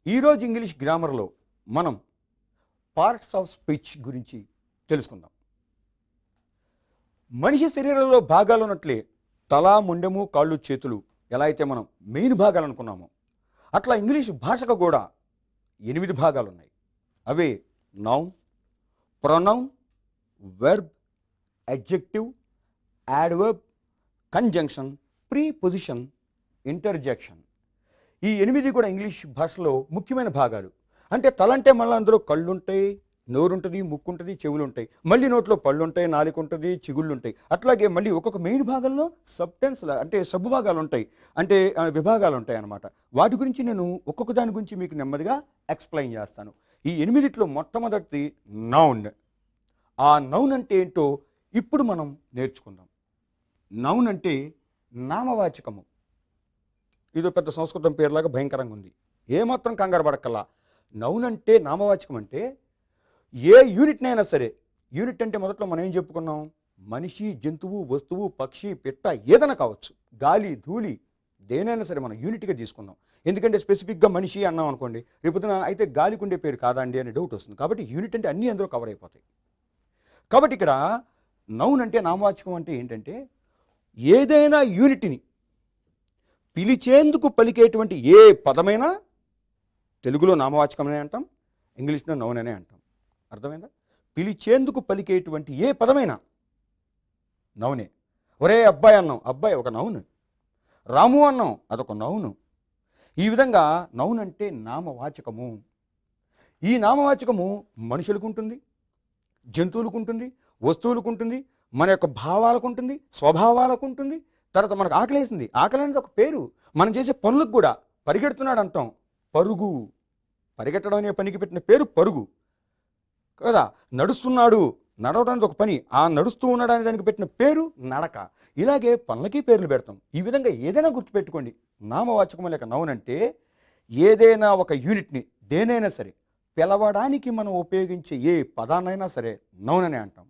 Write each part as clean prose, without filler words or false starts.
ఈరోజు ఇంగ్లీష్ గ్రామర్లో మనం parts of speech గురించి తెలుసుకుందాం. మనిషి శరీరంలో భాగాలు ఉన్నట్లే తల, ముండెము, కాళ్ళు, చేతులు ఎలా అయితే మనం మెయిన్ భాగాలు అనుకున్నామో అట్లా ఇంగ్లీష్ భాషకు కూడా 8 భాగాలు ఉన్నాయి. అవే noun, pronoun, verb, adjective, adverb, conjunction, preposition, interjection. ఈ 8 కూడా ఇంగ్లీష్ భాషలో ముఖ్యమైన భాగాలు. అంటే తల అంటే మళ్ళీ అందులో కళ్ళు ఉంటాయి, నోరు ఉంటుంది, ముక్కు ఉంటుంది, చెవులు ఉంటాయి, మళ్ళీ నోట్లో పళ్ళు ఉంటాయి, నాలుక ఉంటుంది, చిగుళ్ళు ఉంటాయి. అట్లాగే మళ్ళీ ఒక్కొక్క మెయిన్ భాగంలో సబ్టెన్స్ అంటే సబ్ భాగాలు ఉంటాయి, అంటే విభాగాలు ఉంటాయి అన్నమాట. వాటి గురించి నేను ఒక్కొక్క దాని గురించి మీకు నెమ్మదిగా ఎక్స్ప్లెయిన్ చేస్తాను. ఈ 8 మొట్టమొదటి నౌన్. ఆ నౌన్ అంటే ఏంటో ఇప్పుడు మనం నేర్చుకుందాం. నౌన్ అంటే నామవాచకము. ఇదో పెద్ద సంస్కృతం పేరులాగా భయంకరంగా ఉంది, ఏమాత్రం కంగారు పడక్కల్లా. నౌన్ అంటే నామవాచకం అంటే ఏ యూనిట్నైనా సరే, యూనిట్ అంటే మొదట్లో మనం ఏం చెప్పుకున్నాం, మనిషి, జంతువు, వస్తువు, పక్షి, పిట్ట ఏదైనా కావచ్చు, గాలి, ధూళి, దేనైనా సరే మనం యూనిట్గా తీసుకుందాం. ఎందుకంటే స్పెసిఫిక్గా మనిషి అన్నాం అనుకోండి, రేపొద్దున అయితే గాలికి ఉండే పేరు కాదా అండి అనే డౌట్ వస్తుంది. కాబట్టి యూనిట్ అంటే అన్నీ అందులో కవర్ అయిపోతాయి. కాబట్టి ఇక్కడ నౌన్ అంటే నామవాచకం అంటే ఏంటంటే ఏదైనా యూనిట్ని పిలిచేందుకు పలికేటువంటి ఏ పదమైనా తెలుగులో నామవాచకమనే అంటాం, ఇంగ్లీష్లో నౌన్ అనే అంటాం. అర్థమైందా? పిలిచేందుకు పలికేటువంటి ఏ పదమైనా నౌనే. ఒరే అబ్బాయి అన్నాం, అబ్బాయి ఒక నౌన్. రాము అన్నాం, అదొక నౌను. ఈ విధంగా నౌన్ అంటే నామవాచకము. ఈ నామవాచకము మనుషులకు ఉంటుంది, జంతువులకు ఉంటుంది, వస్తువులకు ఉంటుంది, మన యొక్క భావాలకు ఉంటుంది, స్వభావాలకు ఉంటుంది. తర్వాత మనకు ఆకలేసింది, ఆకలి అనేది ఒక పేరు. మనం చేసే పనులకు కూడా పరిగెడుతున్నాడు అంటాం, పరుగు. పరిగెట్టడం అనే పనికి పెట్టిన పేరు పరుగు కదా. నడుస్తున్నాడు, నడవడానికి ఒక పని, ఆ నడుస్తూ ఉండడానికి దానికి పెట్టిన పేరు నడక. ఇలాగే పనులకి పేర్లు పెడతాం. ఈ విధంగా ఏదైనా గుర్తుపెట్టుకోండి, నామవాచకం లేక నౌన్ అంటే ఏదైనా ఒక యూనిట్ని దేనైనా సరే పిలవడానికి మనం ఉపయోగించే ఏ పదాన్నైనా సరే నౌన్ అనే అంటాం.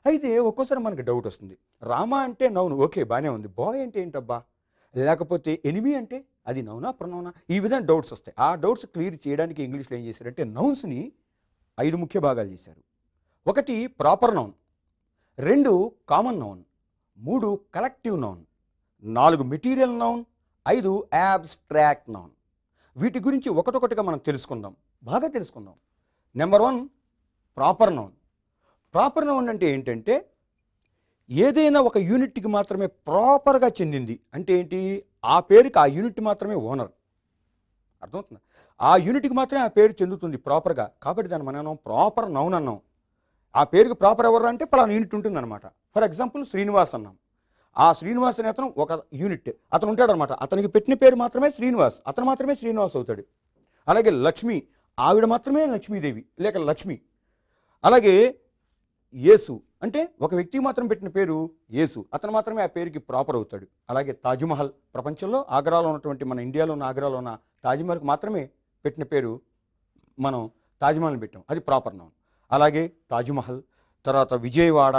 అయితే ఒక్కోసారి మనకి డౌట్ వస్తుంది, రామ అంటే నౌన్, ఓకే బాగానే ఉంది, బాయ్ అంటే ఏంటబ్బా, లేకపోతే ఎనిమి అంటే అది నౌనా ప్రొనౌనా, ఈ విధంగా డౌట్స్ వస్తాయి. ఆ డౌట్స్ క్లియర్ చేయడానికి ఇంగ్లీష్లో ఏం చేశారంటే నౌన్స్ని 5 ముఖ్య భాగాలు చేశారు. 1 proper noun, 2 common noun, 3 collective noun, 4 material noun, 5 abstract noun. వీటి గురించి ఒకటొకటిగా మనం తెలుసుకుందాం, బాగా తెలుసుకుందాం. Number 1 proper noun. Proper noun అంటే ఏంటంటే ఏదైనా ఒక యూనిట్కి మాత్రమే ప్రాపర్గా చెందింది. అంటే ఏంటి, ఆ పేరుకి ఆ యూనిట్ మాత్రమే ఓనర్. అర్థమవుతుందా? ఆ యూనిట్కి మాత్రమే ఆ పేరు చెందుతుంది ప్రాపర్గా. కాబట్టి దాన్ని మనం ప్రాపర్ నౌన్ అన్నాం. ఆ పేరుకి ప్రాపర్ ఎవరు అంటే పలానా యూనిట్ ఉంటుందన్నమాట. ఫర్ ఎగ్జాంపుల్ శ్రీనివాస్ అన్నాం. ఆ శ్రీనివాస్ అనే అతను ఒక యూనిట్, అతను ఉంటాడనమాట. అతనికి పెట్టిన పేరు మాత్రమే శ్రీనివాస్, అతను మాత్రమే శ్రీనివాస్ అవుతాడు. అలాగే లక్ష్మి, ఆవిడ మాత్రమే లక్ష్మీదేవి లేక లక్ష్మి. అలాగే యేసు అంటే ఒక వ్యక్తికి మాత్రం పెట్టిన పేరు యేసు, అతను మాత్రమే ఆ పేరుకి ప్రాపర్ అవుతాడు. అలాగే తాజ్మహల్, ప్రపంచంలో ఆగ్రాలో ఉన్నటువంటి మన ఇండియాలో ఉన్న ఆగ్రాలో ఉన్న తాజ్మహల్కి మాత్రమే పెట్టిన పేరు మనం తాజ్మహల్ని పెట్టాం, అది ప్రాపర్ నౌన్. అలాగే తాజ్మహల్, తర్వాత విజయవాడ,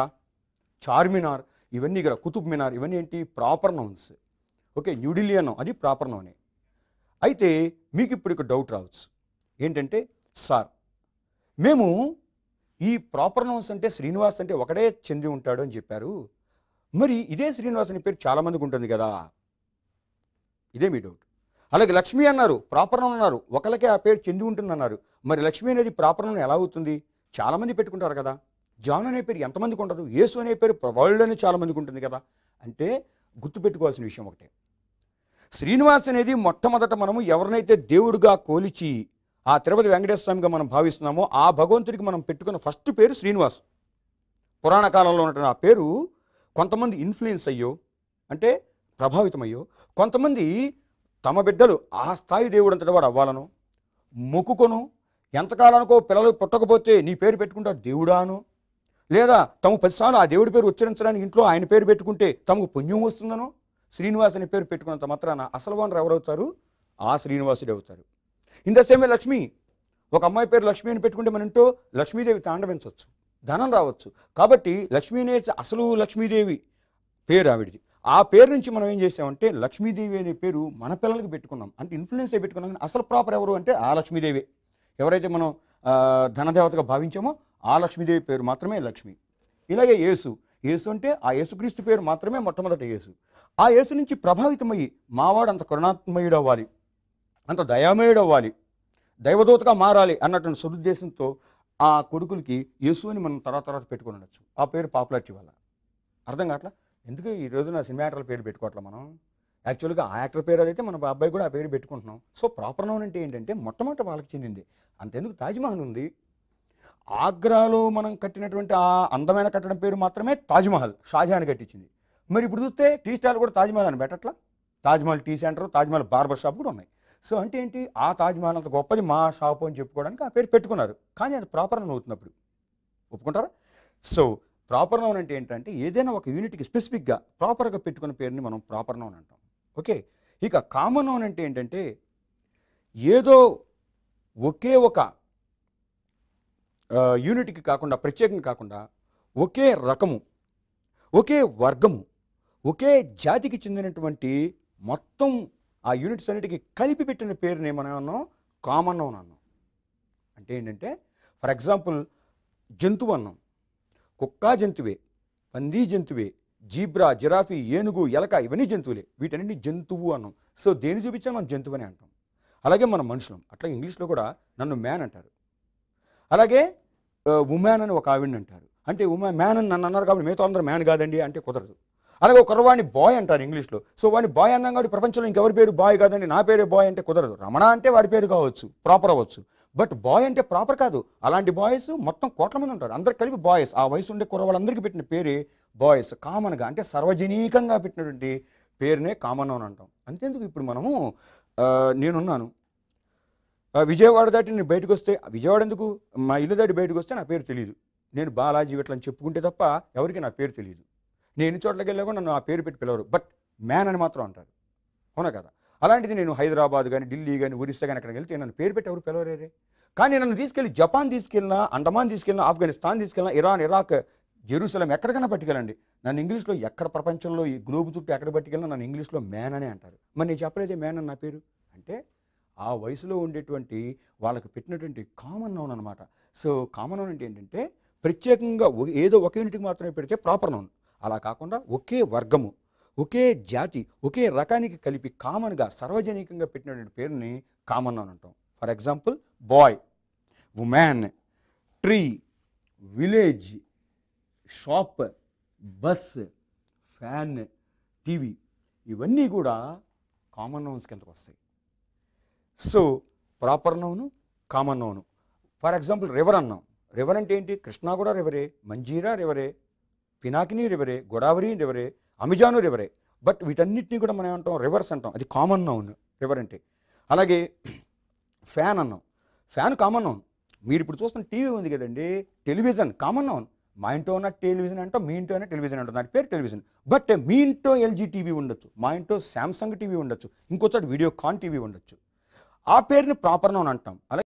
చార్మినార్, ఇవన్నీ కూడా కుతుబ్ మినార్, ఇవన్నీ ఏంటి ప్రాపర్ నౌన్స్. ఓకే, న్యూఢిల్లీ అన్నాం, అది ప్రాపర్ నౌనే. అయితే మీకు ఇప్పుడు ఒక డౌట్ రావచ్చు, ఏంటంటే సార్ మేము ఈ ప్రాపర్ నౌన్స్ అంటే శ్రీనివాస్ అంటే ఒకడే చెంది ఉంటాడు అని చెప్పారు, మరి ఇదే శ్రీనివాస్ అనే పేరు చాలామందికి ఉంటుంది కదా, ఇదే మీ డౌట్. అలాగే లక్ష్మి అన్నారు, ప్రాపర్ నౌన్ అన్నారు, ఒకళ్ళకే ఆ పేరు చెంది ఉంటుంది అన్నారు, మరి లక్ష్మి అనేది ప్రాపర్ నౌన్ ఎలా అవుతుంది? చాలామంది పెట్టుకుంటారు కదా. జాన్ అనే పేరు ఎంతమందికి ఉండదు, యేసు అనే పేరు వరల్డ్ అని చాలామందికి ఉంటుంది కదా. అంటే గుర్తుపెట్టుకోవాల్సిన విషయం ఒకటే, శ్రీనివాస్ అనేది మొట్టమొదట మనము ఎవరినైతే దేవుడిగా కోలిచి ఆ తిరుపతి వెంకటేశ్వర స్వామిగా మనం భావిస్తున్నామో ఆ భగవంతుడికి మనం పెట్టుకున్న ఫస్ట్ పేరు శ్రీనివాస్. పురాణ కాలంలో ఉన్నటువంటి ఆ పేరు కొంతమంది ఇన్ఫ్లుయెన్స్ అయ్యో, అంటే ప్రభావితమయ్యో, కొంతమంది తమ బిడ్డలు ఆ స్థాయి దేవుడు అంతటి వాడు అవ్వాలను మొక్కుకొను, ఎంతకాలానికో పిల్లలు పుట్టకపోతే నీ పేరు పెట్టుకుంటారు దేవుడాను, లేదా తమ 10 సార్లు ఆ దేవుడి పేరు ఉచ్చరించడానికి ఇంట్లో ఆయన పేరు పెట్టుకుంటే తమకు పుణ్యం వస్తుందనో శ్రీనివాస్ అనే పేరు పెట్టుకున్నంత మాత్రాన అసలు వారు ఎవరవుతారు? ఆ శ్రీనివాసుడే అవుతారు. In the same way Lakshmi, ఒక అమ్మాయి పేరు లక్ష్మి అని పెట్టుకుంటే మన ఇంట్లో లక్ష్మీదేవి తాండవించవచ్చు, ధనం రావచ్చు. కాబట్టి లక్ష్మీ అనే అసలు లక్ష్మీదేవి పేరు ఆవిడిది, ఆ పేరు నుంచి మనం ఏం చేసామంటే లక్ష్మీదేవి అనే పేరు మన పిల్లలకి పెట్టుకున్నాం. అంటే ఇన్ఫ్లుయెన్స్ అయి పెట్టుకున్నాం. కానీ అసలు ప్రాపర్ ఎవరు అంటే ఆ లక్ష్మీదేవి. ఎవరైతే మనం ధనదేవతగా భావించామో ఆ లక్ష్మీదేవి పేరు మాత్రమే లక్ష్మి. ఇలాగే యేసు. యేసు అంటే ఆ యేసుక్రీస్తు పేరు మాత్రమే మొట్టమొదటి యేసు. ఆ యేసు నుంచి ప్రభావితమయ్యి మావాడు అంత కరుణాత్మయుడు అవ్వాలి, అంత దయామయుడు అవ్వాలి, దైవదూతగా మారాలి అన్నటువంటి సదుద్దేశంతో ఆ కొడుకులకి యేసు అని మనం తర్వాత పెట్టుకుని ఉండొచ్చు. ఆ పేరు పాపులారిటీ వల్ల. అర్థం కావట్లా? ఎందుకు ఈ రోజున సినిమా యాక్టర్ల పేరు పెట్టుకోవట్లా మనం? యాక్చువల్గా ఆ యాక్టర్ పేరు అదైతే మన అబ్బాయి కూడా ఆ పేరు పెట్టుకుంటున్నాం. సో ప్రాపర్ నౌన్ అంటే ఏంటంటే మొట్టమొదటి వాళ్ళకి చెందింది. అంతెందుకు తాజ్మహల్ ఉంది. ఆగ్రాలో మనం కట్టినటువంటి ఆ అందమైన కట్టడం పేరు మాత్రమే తాజ్మహల్, షాజహాన్ కట్టించింది. మరి ఇప్పుడు చూస్తే టీ స్టాల్ కూడా తాజ్మహల్ అని పెట్టట్లా? Taj Mahal tea centre, Taj Mahal barber shop కూడా ఉన్నాయి. సో అంటే ఏంటి, ఆ తాజ్మహల్ అంత గొప్పది మా షాపు అని చెప్పుకోవడానికి ఆ పేరు పెట్టుకున్నారు. కానీ అది ప్రాపర్ నౌన్ అవుతున్నప్పుడు ఒప్పుకుంటారా? సో ప్రాపర్ నౌన్ అంటే ఏంటంటే ఏదైనా ఒక యూనిట్కి స్పెసిఫిక్గా ప్రాపర్గా పెట్టుకున్న పేరుని మనం ప్రాపర్ నౌన్ అంటాం. ఓకే. ఇక కామన్ నౌన్ అంటే ఏంటంటే ఏదో ఒకే ఒక యూనిట్కి కాకుండా, ప్రత్యేకంగా కాకుండా ఒకే రకము, ఒకే వర్గము, ఒకే జాతికి చెందినటువంటి మొత్తం ఆ యూనిట్స్ అన్నిటికీ కలిపి పెట్టిన పేరుని మనం అన్నాం కామన్ నౌన్ అన్నాం. అంటే ఏంటంటే ఫర్ ఎగ్జాంపుల్ జంతువు అన్నాం. కుక్క జంతువే, పంది జంతువే, జీబ్రా, జిరాఫీ, ఏనుగు, ఎలక ఇవన్నీ జంతువులే. వీటన్నింటినీ జంతువు అన్నాం. సో దేని చూపించినా మనం జంతువు అని అంటాం. అలాగే మన మనుషులం. అట్లా ఇంగ్లీష్లో కూడా నన్ను మ్యాన్ అంటారు. అలాగే ఉమెన్ అని ఒక ఆవిడని అంటారు. అంటే మ్యాన్ అని నన్ను అన్నారు కాబట్టి మిగతా అందరూ మ్యాన్ కాదండి అంటే కుదరదు. అలాగే ఒక వాడిని బాయ్ అంటారు ఇంగ్లీష్లో. సో వాడిని బాయ్ అన్నాం కాబట్టి ప్రపంచంలో ఇంకెవరి పేరు బాయ్ కాదండి, నా పేరే బాయ్ అంటే కుదరదు. రమణ అంటే వాడి పేరు కావచ్చు, ప్రాపర్ అవ్వచ్చు. బట్ బాయ్ అంటే ప్రాపర్ కాదు. అలాంటి బాయ్స్ మొత్తం కోట్ల మంది ఉంటారు. అందరు కలిపి బాయ్స్. ఆ వయసు ఉండే కుర్రవాళ్ళందరికీ పెట్టిన పేరే బాయ్స్. కామన్గా అంటే సర్వజనీకంగా పెట్టినటువంటి పేరునే కామన్ నౌన్ అంటాం. అంతేందుకు ఇప్పుడు మనము నేనున్నాను విజయవాడ దాటి నేను బయటకు వస్తే, విజయవాడ ఎందుకు, మా ఇల్లు దాటి బయటకు వస్తే నా పేరు తెలియదు. నేను బాలాజీ ఇట్లా అని చెప్పుకుంటే తప్ప ఎవరికి నా పేరు తెలియదు. నేను ఎన్ని చోట్లకి వెళ్ళా కూడా నన్ను ఆ పేరు పెట్టి పిలవరు. బట్ మ్యాన్ అని మాత్రం అంటారు. అవునా కదా? అలాంటిది నేను హైదరాబాద్ కానీ, ఢిల్లీ కానీ, ఒరిస్సా కానీ అక్కడికి వెళ్తే నన్ను పేరు పెట్టి ఎవరు పిలవరేరే. కానీ నన్ను తీసుకెళ్ళి జపాన్ తీసుకెళ్ళినా, అండమాన్ తీసుకెళ్ళినా, ఆఫ్ఘనిస్తాన్ తీసుకెళ్ళినా, ఇరాన్, ఇరాక్, జెరూసలం ఎక్కడికైనా పట్టుకెళ్ళండి, నన్ను ఇంగ్లీష్లో ఎక్కడ ప్రపంచంలో ఈ గ్లోబ్ చుట్టూ ఎక్కడ పట్టుకెళ్ళినా నన్ను ఇంగ్లీష్లో మ్యాన్ అనే అంటారు. మరి నేను చెప్పలేదే మ్యాన్ అని నా పేరు అంటే ఆ వయసులో ఉండేటువంటి వాళ్ళకి పెట్టినటువంటి కామన్ నౌన్ అనమాట. సో కామన్ నౌన్ అంటే ఏంటంటే ప్రత్యేకంగా ఏదో ఒక యూనిట్కి మాత్రమే పెడితే ప్రాపర్ నౌన్. అలా కాకుండా ఒకే వర్గము, ఒకే జాతి, ఒకే రకానికి కలిపి కామన్గా సర్వజనికంగా పెట్టినటువంటి పేరుని కామన్ నౌన్ అంటాం. For example bye, women, tree, village, shop, bus, fan, TV ఇవన్నీ కూడా కామన్ నౌన్స్ కిందకు వస్తాయి. So proper noun, common noun. For example river అన్నాం. రివర్ అంటే ఏంటి? కృష్ణా కూడా రివరే, మంజీరా రివరే, పినాకిని రివరే, గోదావరి రివరే, అమెజాను రివరే. బట్ వీటన్నిటినీ కూడా మనం ఏమంటాం? రివర్స్ అంటాం. అది కామన్ నౌన్ రివర్ అంటే. అలాగే ఫ్యాన్ అన్నాం. Fan common noun. మీరు ఇప్పుడు చూస్తున్న టీవీ ఉంది కదండి, టెలివిజన్ కామన్ నౌన్. మా ఇంట్లో ఉన్న టెలివిజన్ అంటాం, మీ ఇంట్లో ఉన్న టెలివిజన్ అంటాం, దాని పేరు టెలివిజన్. బట్ మీ ఇంట్లో ఎల్జీ టీవీ ఉండొచ్చు, మా ఇంట్లో శాంసంగ్ టీవీ ఉండొచ్చు, ఇంకోసారి వీడియోకాన్ టీవీ ఉండొచ్చు. ఆ పేరుని ప్రాపర్ నౌన్ అంటాం. అలాగే